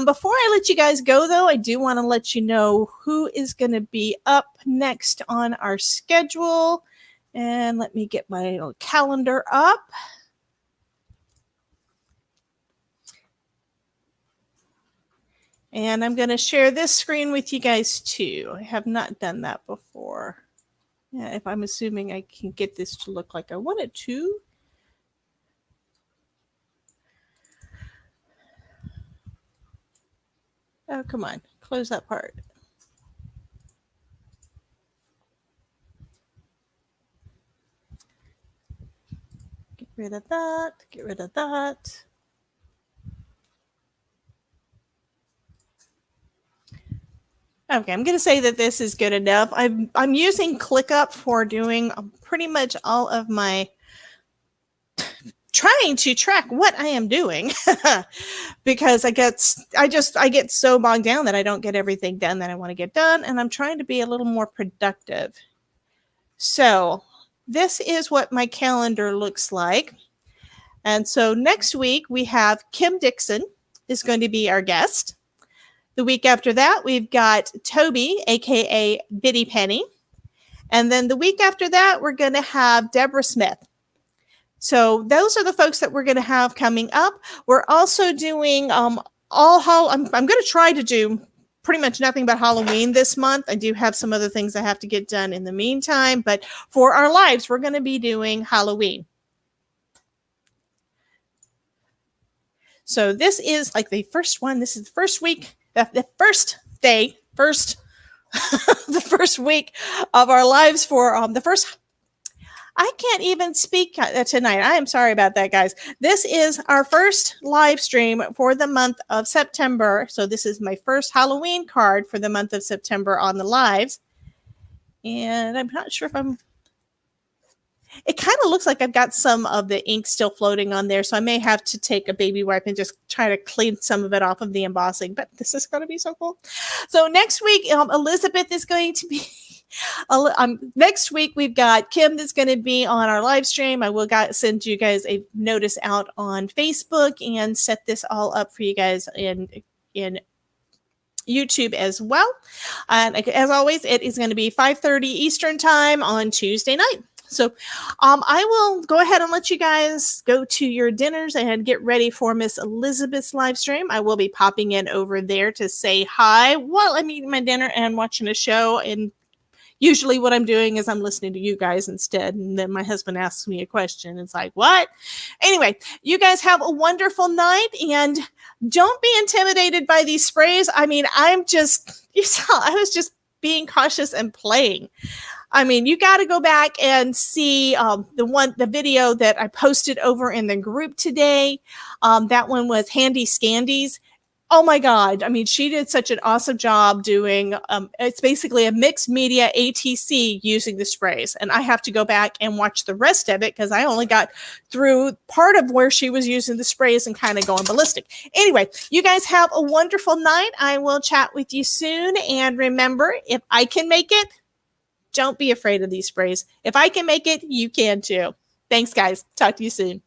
Before I let you guys go, though, I do want to let you know who is going to be up next on our schedule. And let me get my little calendar up. And I'm going to share this screen with you guys too. I have not done that before. Yeah, if I'm assuming I can get this to look like I want it to. Oh, come on. Close that part. Get rid of that. Get rid of that. Okay, I'm going to say that this is good enough. I'm using ClickUp for doing pretty much all of my trying to track what I am doing because I get so bogged down that I don't get everything done that I want to get done, and I'm trying to be a little more productive. So this is what my calendar looks like. And so next week we have Kim Dixon is going to be our guest. The week after that, we've got Toby, aka Biddy Penny. And then the week after that, we're going to have Deborah Smith. So those are the folks that we're going to have coming up. We're also doing I'm going to try to do pretty much nothing but Halloween this month. I do have some other things I have to get done in the meantime, but for our lives, we're going to be doing Halloween. So this is like the first one. This is the first week, the first day, the first week of our lives for the first. I can't even speak tonight. I am sorry about that, guys. This is our first live stream for the month of September. So this is my first Halloween card for the month of September on the lives. And I'm not sure if it kind of looks like I've got some of the ink still floating on there. So I may have to take a baby wipe and just try to clean some of it off of the embossing. But this is going to be so cool. So next week, Elizabeth is going to be... next week we've got Kim that's going to be on our live stream. I will send you guys a notice out on Facebook and set this all up for you guys in YouTube as well. And as always, it is going to be 5:30 Eastern time on Tuesday night. So I will go ahead and let you guys go to your dinners and get ready for Miss Elizabeth's live stream. I will be popping in over there to say hi while I'm eating my dinner and watching a show. And usually what I'm doing is I'm listening to you guys instead. And then my husband asks me a question. It's like, what? Anyway, you guys have a wonderful night and don't be intimidated by these sprays. I mean, I was just being cautious and playing. I mean, you got to go back and see the video that I posted over in the group today. That one was Handy Scandies. Oh my God. I mean, she did such an awesome job doing, it's basically a mixed media ATC using the sprays. And I have to go back and watch the rest of it because I only got through part of where she was using the sprays and kind of going ballistic. Anyway, you guys have a wonderful night. I will chat with you soon. And remember, if I can make it, don't be afraid of these sprays. If I can make it, you can too. Thanks, guys. Talk to you soon.